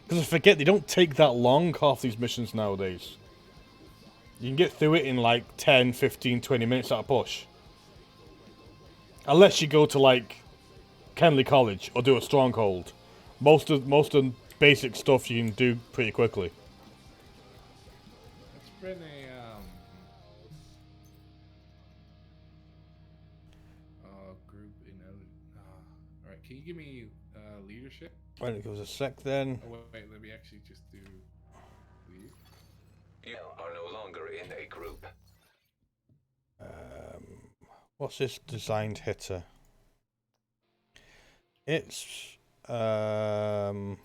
Because I forget, they don't take that long, half these missions nowadays. You can get through it in like 10, 15, 20 minutes at a push. Unless you go to like Kenley College or do a stronghold. Most of the basic stuff you can do pretty quickly. It's been a group in all right, can you give me leadership? Right, it goes a sec then. Oh wait, let me actually just do leave. You are no longer in a group. What's this designed hitter? It's Invite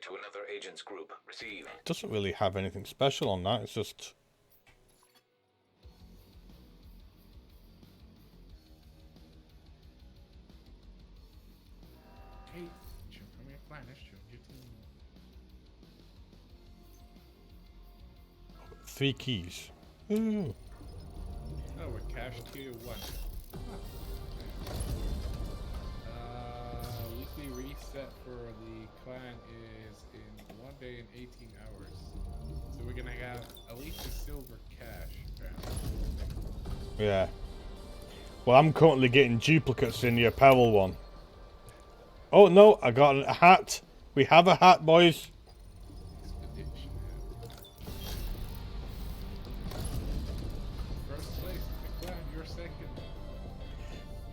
to another agent's group. Receive. doesn't really have anything special on that. It's just Hey, show me your plan. Let's show your team. 3 keys. Ooh. Oh, we're cash tier 1. Weekly reset for the clan is in 1 day and 18 hours. So we're gonna have at least a silver cash round. Yeah. Well, I'm currently getting duplicates in the apparel one. Oh no, I got a hat. We have a hat, boys. Expedition. First place in the clan, you're second.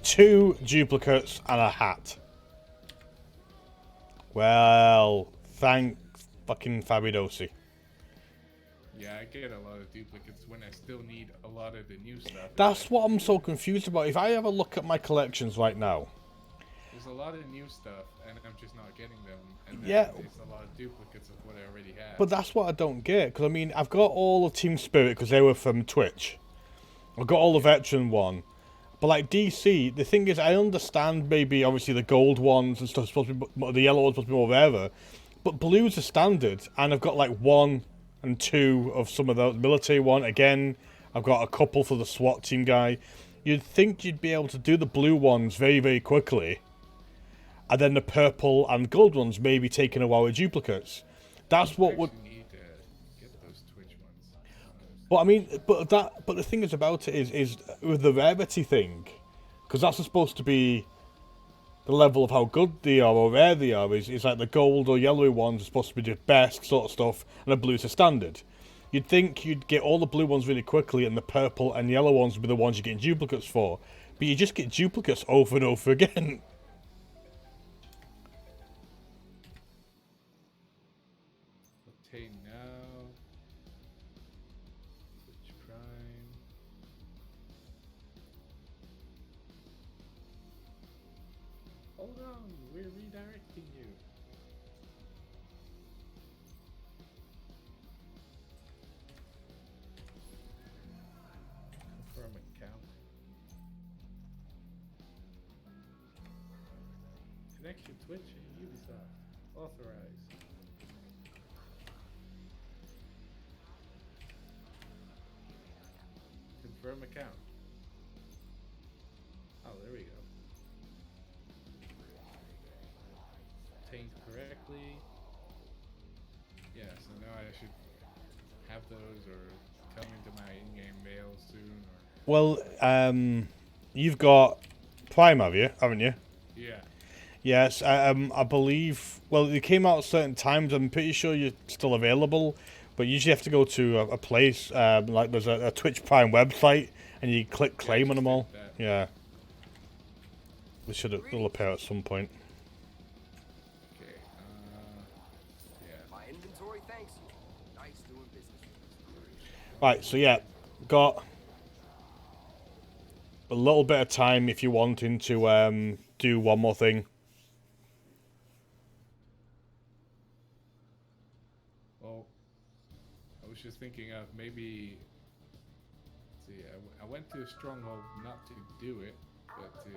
2 duplicates and a hat. Well, thank fucking Fabidosi. Yeah, I get a lot of duplicates when I still need a lot of the new stuff. That's what I'm so confused about. If I have a look at my collections right now. There's a lot of new stuff, and I'm just not getting them. And then Yeah. there's a lot of duplicates of what I already have. But that's what I don't get. Because, I mean, I've got all of Team Spirit because they were from Twitch. I've got all the veteran one. But, like, DC, the thing is, I understand maybe, obviously, the gold ones and stuff, supposed to be, the yellow ones supposed to be more rarer. But blues are standard. And I've got, like, 1 and 2 of some of the military one. Again, I've got a couple for the SWAT team guy. You'd think you'd be able to do the blue ones very, very quickly. And then the purple and gold ones maybe taking a while with duplicates. That's what would. Need to get those Twitch ones. But I mean, but the thing is about it is with the rarity thing, because that's supposed to be the level of how good they are or rare they are. Is like the gold or yellow ones are supposed to be the best sort of stuff, and the blues are standard. You'd think you'd get all the blue ones really quickly, and the purple and yellow ones would be the ones you're getting duplicates for. But you just get duplicates over and over again. Obtain now. Twitch Prime. Hold on, we're redirecting you. Confirm account. Connection Twitch and Ubisoft. Authorized. Confirm account. Oh, there we go. Obtained correctly. Yeah, so now I should have those or come into my in-game mail soon. Or... Well, you've got Prime, have you? Haven't you? Yeah. Yes, I believe. Well, they came out at certain times. I'm pretty sure you're still available, but you usually have to go to a place like there's a Twitch Prime website, and you click claim on them all. Yeah, it'll appear at some point. Okay. Yeah. My inventory thanks you. Nice doing business. Right, so yeah, got a little bit of time if you're wanting to do one more thing. Well, I was just thinking of maybe. Let's see, I went to a stronghold not to do it, but to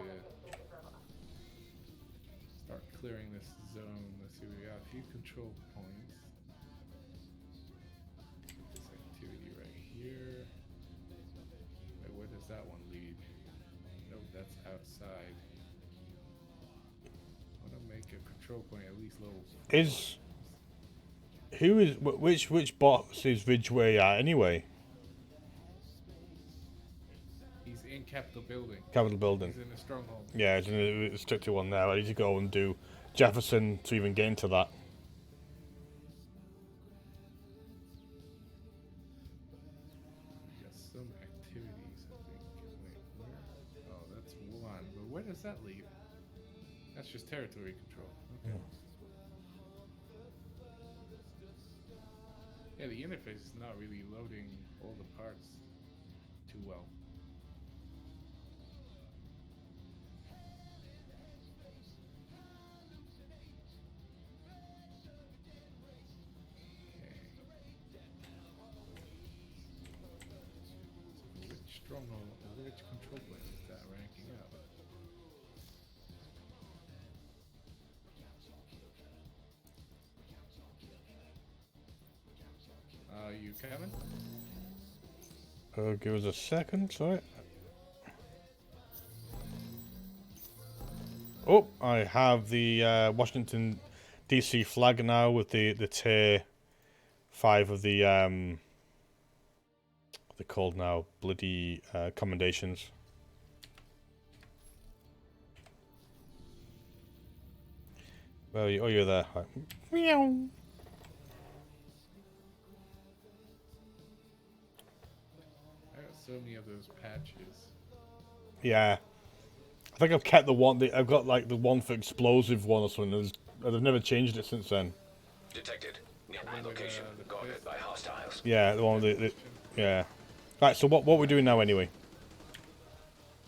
start clearing this zone. Let's see, we got a few control points. This activity right here. Wait, where does that one lead? Nope, that's outside. I want to make a control point at least level 4. Who is which box is Ridgeway at anyway? He's in Capitol Building. Capitol Building. He's in the stronghold. Yeah, it's in a restricted one there. I need to go and do Jefferson to even get into that. We got some activities, I think. Wait, where? Oh, that's one. But where does that leave? That's just territory control. Okay. Yeah, the interface is not really loading all the parts too well. Which stronghold, which control plane is that ranking up? You Kevin? Give us a second, sorry. Oh, I have the Washington DC flag now with the tier 5 of the what they're called now, bloody commendations. Where are you? Oh, you're there. Right. Meow. I got so many of those patches. Yeah, I think I've kept the one. I've got like the one for explosive one or something. They've never changed it since then. Detected. Nearby location. Guarded by hostiles. Yeah, the one with the yeah. Right. So what we're doing now anyway?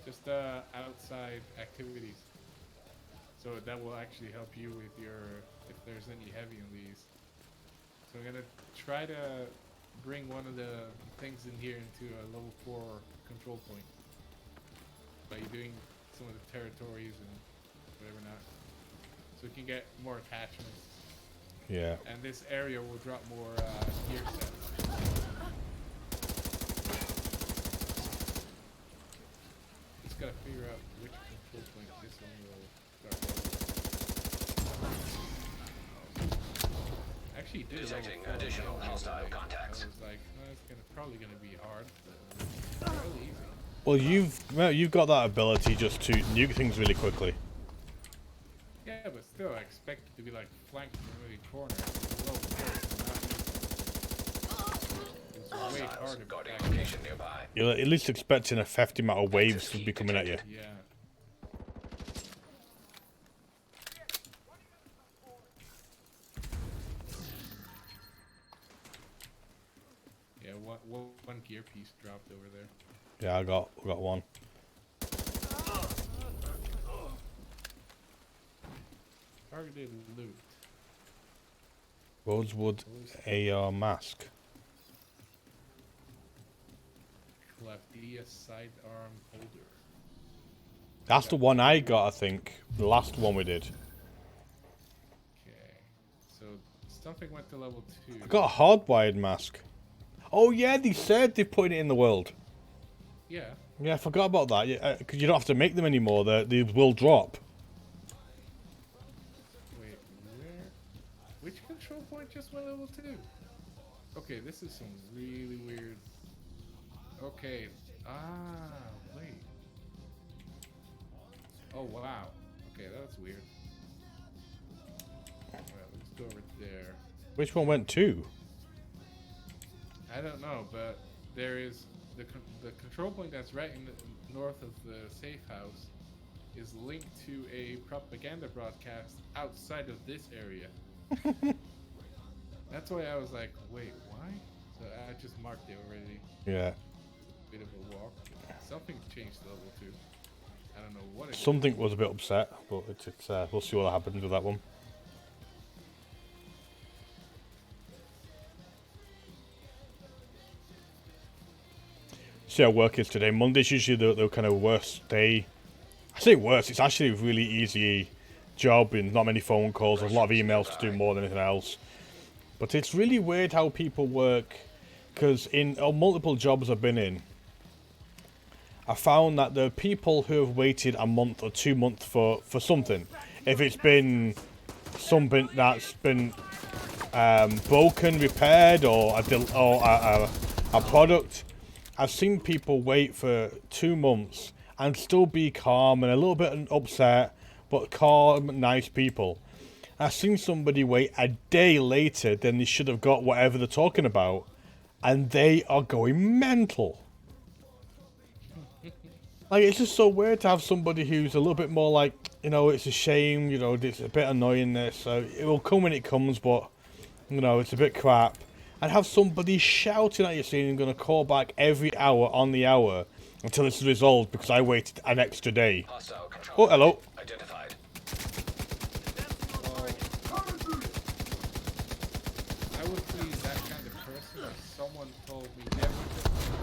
Just outside activities. So that will actually help you with your, if there's any heavy on these. So I'm gonna try to bring one of the things in here into a level 4 control point by doing some of the territories and whatever not. So we can get more attachments. Yeah. And this area will drop more gear sets. Just gotta figure out which control point this one will start with. Actually, did Detecting level 4 additional the other hostile day. contacts. I was like, oh, it's probably gonna be hard, but really easy. Well, you've got that ability just to nuke things really quickly. Yeah, but still, I expect it to be like flanked from every corner. It's way Hostiles harder. guarding location nearby. You're at least expecting a hefty amount of waves to be coming at you. Yeah. Yeah, one gear piece dropped over there. Yeah, I got one. Targeted loot. Rosewood AR mask. Clavdia sidearm holder. That's the one I got, I think. The last one we did. Okay. So something went to level 2. I got a hardwired mask. Oh yeah, they said they put it in the world. Yeah. Yeah, I forgot about that. Yeah, because you don't have to make them anymore. They will drop. Wait, where? Which control point just went level 2? Okay, this is some really weird. Okay. Wait. Oh, wow. Okay, that's weird. Alright, let's go over there. Which one went to? I don't know, but there is the control point that's right in the north of the safe house is linked to a propaganda broadcast outside of this area. That's why I was like, wait, why? So I just marked it already. Yeah. Bit of a walk. Something changed to level 2. I don't know what it is. Something was a bit upset, but it's we'll see what happens with that one. See how work is today. Monday's usually the kind of worst day. I say worst, it's actually a really easy job and not many phone calls, a lot of emails to do more than anything else. But it's really weird how people work, because in multiple jobs I've been in, I found that there are people who have waited a month or 2 months for something. If it's been something that's been broken, repaired, or a product. I've seen people wait for 2 months and still be calm and a little bit upset, but calm, nice people. I've seen somebody wait a day later than they should have got whatever they're talking about, and they are going mental. Like, it's just so weird to have somebody who's a little bit more like, you know, it's a shame, you know, it's a bit annoying this, so it will come when it comes, but, you know, it's a bit crap. And have somebody shouting at you saying I'm going to call back every hour on the hour until it's resolved because I waited an extra day. Hostile control Oh, hello. identified. I would be that kind of person if someone told me never to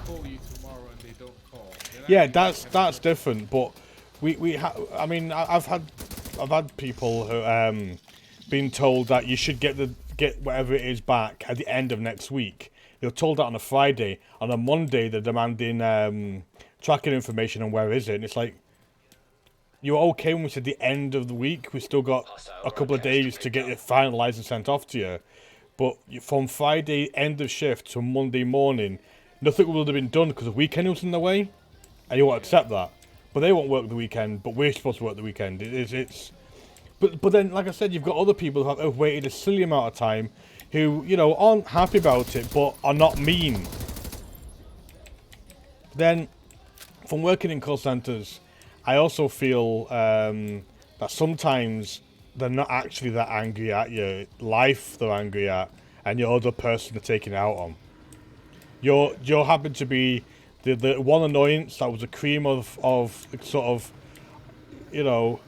call you tomorrow and they don't call. Then I'd Yeah, be that kind of that's person. different, but I mean, I've had people who been told that you should get whatever it is back at the end of next week. They were told that on a Friday. On a Monday, they're demanding tracking information on where is it. And it's like, you were okay when we said the end of the week. We still got a couple of days to get it finalised and sent off to you. But from Friday end of shift to Monday morning, nothing would have been done because the weekend was in the way, and you won't accept that. But they won't work the weekend, but we're supposed to work the weekend. But then, like I said, you've got other people who have waited a silly amount of time, who, you know, aren't happy about it, but are not mean. Then, from working in call centres, I also feel that sometimes they're not actually that angry at you. Life they're angry at, and your other person they're taking it out on. You happen to be the one annoyance that was the cream of sort of, you know.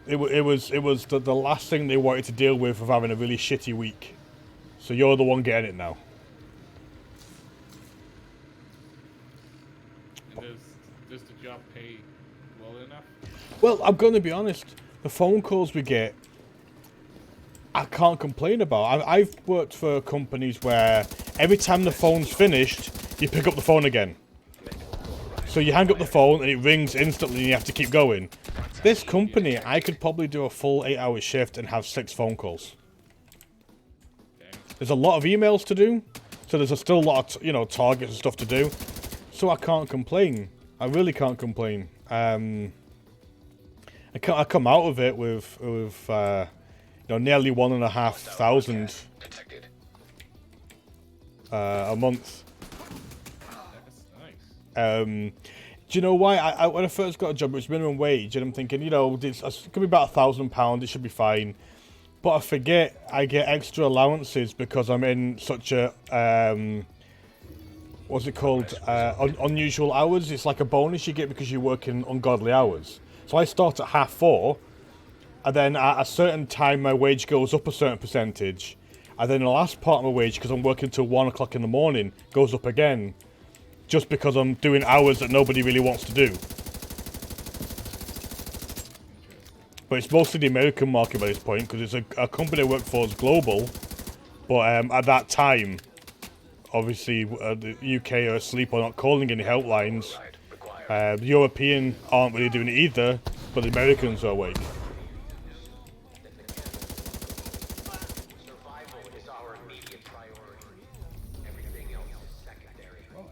It was the last thing they wanted to deal with having a really shitty week. So you're the one getting it now. And does the job pay well enough? Well, I'm going to be honest. The phone calls we get, I can't complain about. I've worked for companies where every time the phone's finished, you pick up the phone again. So you hang up the phone and it rings instantly and you have to keep going. This company, I could probably do a full 8-hour shift and have 6 phone calls. There's a lot of emails to do, so there's still a lot of, you know, targets and stuff to do. So I can't complain. I really can't complain. I come out of it with you know, nearly 1,500 a month. That's nice. Do you know why? I when I first got a job, it was minimum wage, and I'm thinking, you know, it could be about £1,000. It should be fine. But I forget I get extra allowances because I'm in such a what's it called? Unusual hours. It's like a bonus you get because you work in ungodly hours. So I start at 4:30, and then at a certain time my wage goes up a certain percentage, and then the last part of my wage, because I'm working till 1 o'clock in the morning, goes up again. Just because I'm doing hours that nobody really wants to do. But it's mostly the American market by this point, because it's a company I work for is global. But at that time, obviously the UK are asleep or not calling any helplines. The European aren't really doing it either, but the Americans are awake.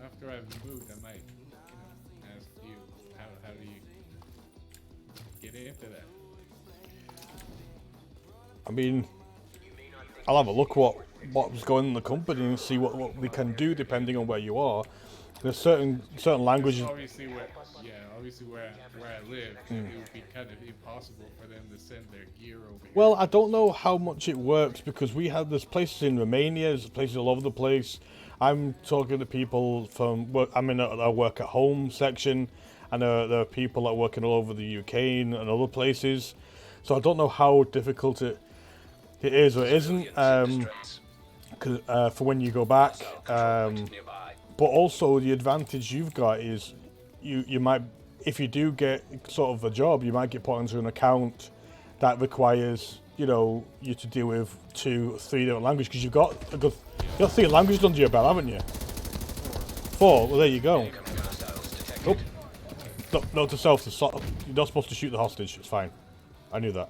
After I've moved, I might, ask you how do you get into that? I mean, I'll have a look what's going on in the company and see what we can do depending on where you are. There's certain languages. Obviously where I live, it would be kind of impossible for them to send their gear over here. Well, I don't know how much it works because there's places in Romania, there's places all over the place. I'm talking to people from work. I'm in a work at home section, and there are people that are working all over the UK and other places. So I don't know how difficult it is or isn't for when you go back. But also the advantage you've got is you might, if you do get sort of a job, you might get put into an account that requires, you know, you to deal with 2 or 3 different languages, because you've got 3 languages under your belt, haven't you? 4. Well, there you go. Oh, no, to self. You're not supposed to shoot the hostage. It's fine. I knew that.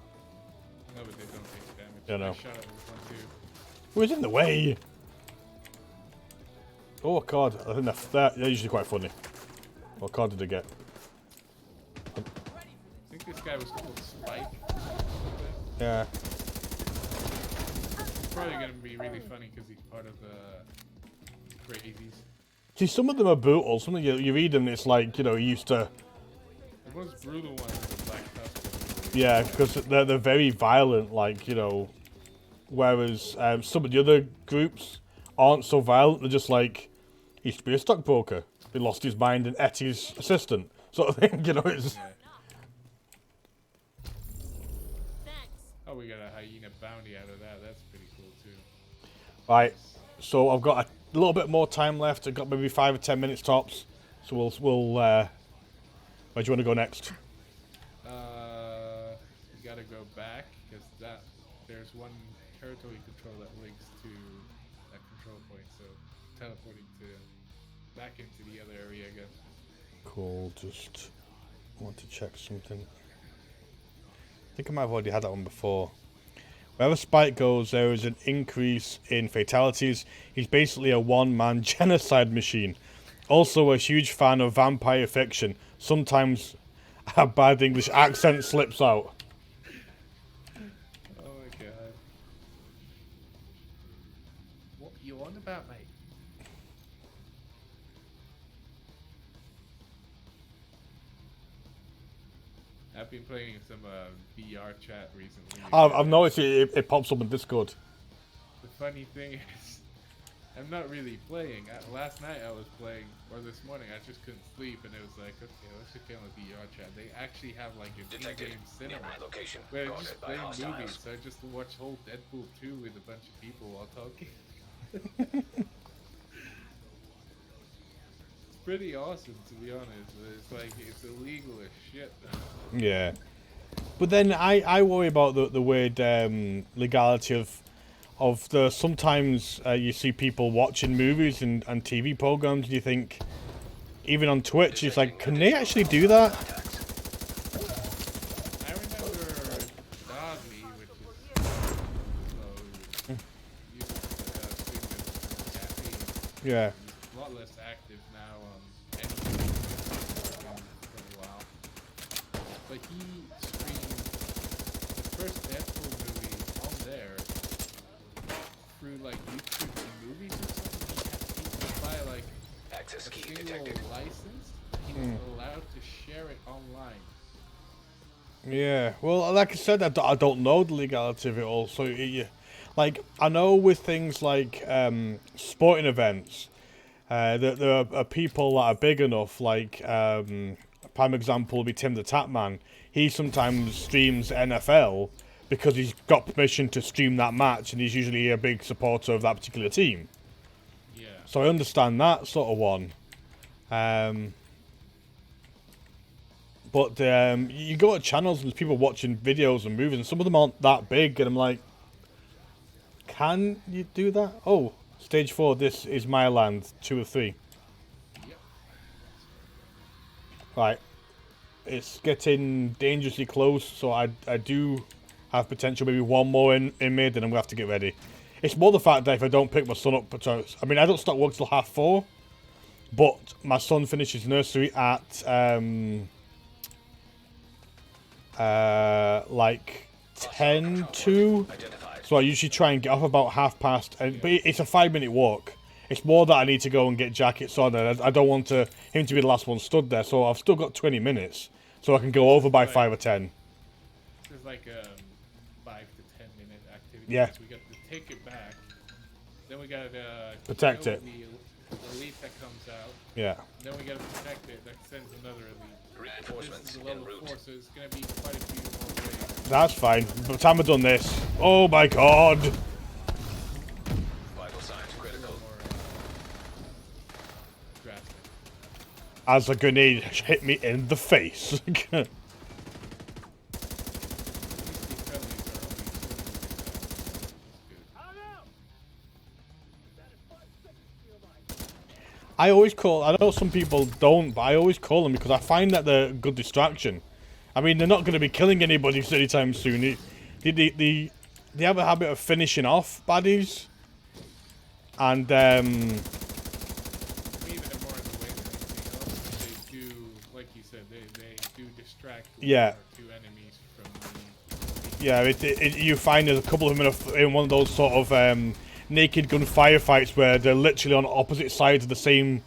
No, but they don't take damage. You know. I shot at this one too. Who was in the way? Oh god, I think they're usually quite funny. What card did I get? I think this guy was called Spike. Yeah. It's probably gonna be really funny because he's part of the crazies. See, some of them are brutal. Some of you read them, it's like, you know, you used to. The most brutal one is the Black Tusk. Yeah, because they're very violent, like, you know. Whereas some of the other groups aren't so violent. They're just like, he used to be a stockbroker. He lost his mind and ate his assistant, sort of thing. You know, it's. Yeah. Oh, we got a hyena bounty out of that. That's pretty cool too. Right. So I've got a little bit more time left. I've got maybe 5 or 10 minutes tops. So we'll where do you want to go next? We gotta go back because there's one territory control that links to that control point. So teleporting back into the other area again. Cool. Just want to check something. I think I might have already had that one before. Wherever Spike goes, there is an increase in fatalities. He's basically a one-man genocide machine. Also a huge fan of vampire fiction. Sometimes a bad English accent slips out. Oh my god. What you on about, mate? I've been playing some VR chat recently. I've noticed it pops up in Discord. The funny thing is, I'm not really playing. Last night I was playing, or this morning I just couldn't sleep, and it was like, okay, let's just get on the VR chat. They actually have like a Detected. in-game cinema Nearby location. where I Guarded just by play hostiles. movies. So I just watched whole Deadpool 2 with a bunch of people while talking. It's pretty awesome, to be honest. It's like it's illegal as shit. Yeah. But then I worry about the weird legality of the sometimes you see people watching movies and TV programs and you think even on Twitch it's like, can they actually do that? I remember Dogme, which is used to stream with caffeine. Yeah. He's a lot less active now on anything for a while. But he streamed the first Deadpool movie on there through like YouTube movies or something. He had to buy like Access a key single detected. license. He was allowed to share it online. Yeah, well, like I said, I don't know the legality of it all. So, like, I know with things like sporting events, there are people that are big enough. Like, prime example would be Tim the Tapman. He sometimes streams NFL because he's got permission to stream that match, and he's usually a big supporter of that particular team. Yeah. So I understand that sort of one. But you go to channels and there's people watching videos and movies, and some of them aren't that big, and I'm like, can you do that? Oh, stage 4, this is my land, 2 or 3. Yep. Right. It's getting dangerously close, so I do have potential, maybe one more in mid, and I'm going to have to get ready. It's more the fact that if I don't pick my son up, I mean, I don't start work till 4:30, but my son finishes nursery at like 10 to, so I usually try and get off about past, but it's a 5-minute walk. It's more that I need to go and get jackets on, and I don't want him to be the last one stood there, so I've still got 20 minutes, so I can go over by 5 or 10. This is like a 5 to 10 minute activity. Yeah. We got to take it back. Then we got to Protect kill it. the elite that comes out. Yeah. Then we got to protect it. That sends another elite. This Reinforcements is a en level route. 4, so it's going to be quite a few more waves. That's fine. By the time I've done this, oh my god! Vital signs critical. More drastic. As a grenade hit me in the face. These friendlies are only I always call, I know some people don't, but I always call them because I find that they're a good distraction. I mean, they're not going to be killing anybody anytime soon. The they have a habit of finishing off baddies, and Maybe they're more in the way than anything else. They do, like you said, they do distract one Yeah. or two enemies from the yeah, you find there's a couple of them in one of those sort of naked gun firefights where they're literally on opposite sides of the same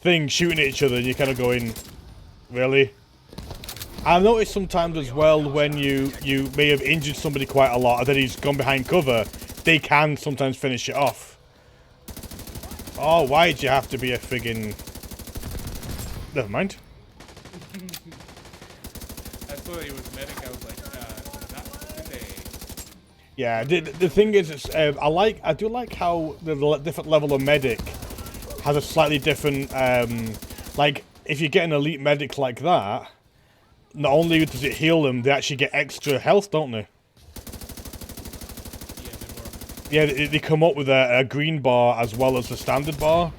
thing, shooting at each other, and you're kind of going, really? I noticed sometimes as well when you may have injured somebody quite a lot and then he's gone behind cover, they can sometimes finish it off. Oh, why'd you have to be a friggin'... Never mind. I saw he was medic. I was like, not today. Yeah, the thing is, it's, I do like how the different level of medic has a slightly different, like, if you get an elite medic like that, not only does it heal them, they actually get extra health, don't they? Yeah, Yeah, they come up with a green bar as well as the standard bar,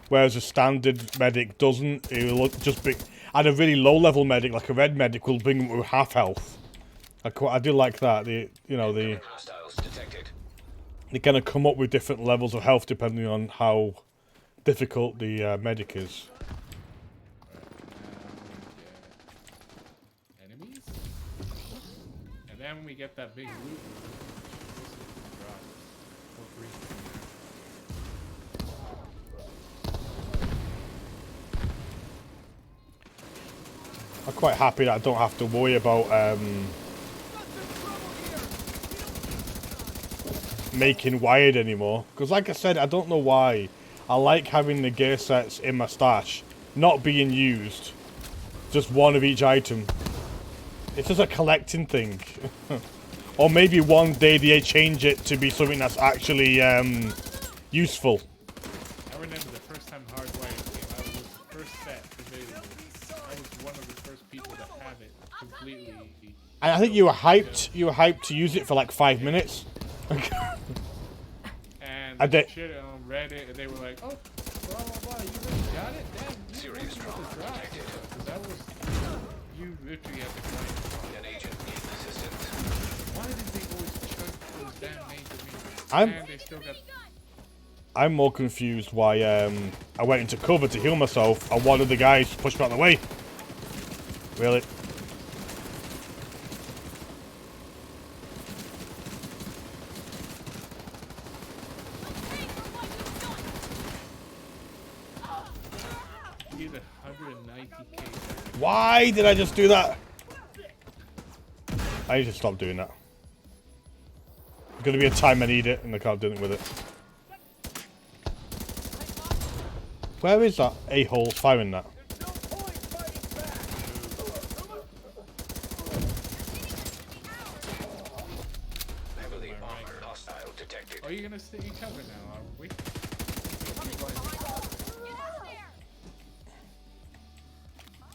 whereas a standard medic doesn't. It will just be... And a really low-level medic, like a red medic, will bring them to half health. I do like that. They Hostiles detected. kind of come up with different levels of health depending on how difficult the medic is. enemies. And then when we get that big loot, drop. I'm quite happy that I don't have to worry about making wired anymore. Because like I said, I don't know why. I like having the gear sets in my stash, not being used. Just one of each item. It's just a collecting thing. Or maybe one day they change it to be something that's actually useful. I remember the first time Hardwired came out, it was the first set available. I was one of the first people to have it completely. And I think you were hyped. You were hyped to use it for like 5 minutes. And I did. shit on Reddit, and they were like, "Oh, blah blah blah, you really got it? Damn, you Serious trouble detected. because that was you literally had to grind. An agent needs assistance. Why did they always chuck those damn names at me? I'm- And they still got. I'm more confused why I went into cover to heal myself and one of the guys pushed me out of the way. Really? He had 190k. Why did I just do that? I need to stop doing that. There's gonna be a time I need it and I can't do it with it. Where is that a-hole firing that? Heavily armored hostile detected. Are you gonna stay cover now? Are we? Oh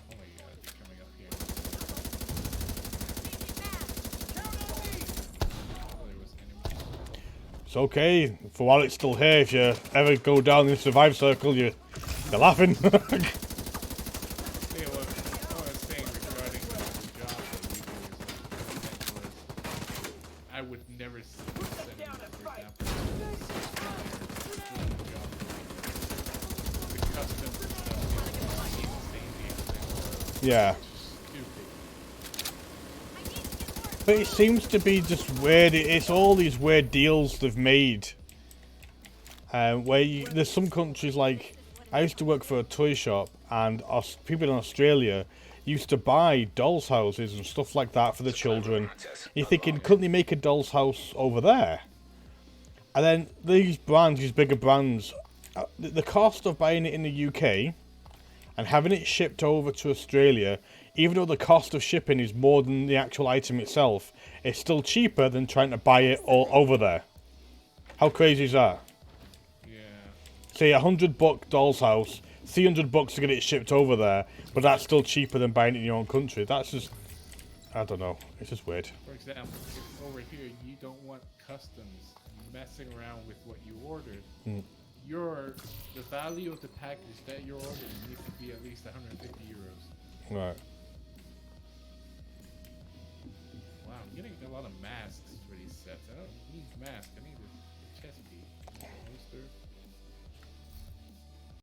my god, they're coming up here. Oh, there was enemies. It's okay. For while it's still here, if you ever go down in the survive circle, you're laughing. Hey, look, what I was saying regarding the job that we do is I would never send for example, the customs and stuff is insanely Yeah. stupid. But it seems to be just weird. It's all these weird deals they've made. Where there's some countries like... I used to work for a toy shop, and people in Australia used to buy dolls' houses and stuff like that for the children. You're thinking, couldn't they make a doll's house over there? And then these brands, these bigger brands, the cost of buying it in the UK and having it shipped over to Australia, even though the cost of shipping is more than the actual item itself, it's still cheaper than trying to buy it all over there. How crazy is that? Say $100 doll's house, $300 to get it shipped over there, but that's still cheaper than buying it in your own country. That's just, I don't know. It's just weird. For example, if over here you don't want customs messing around with what you ordered, the value of the package that you're ordering needs to be at least 150 euros. Right. Wow, I'm getting a lot of masks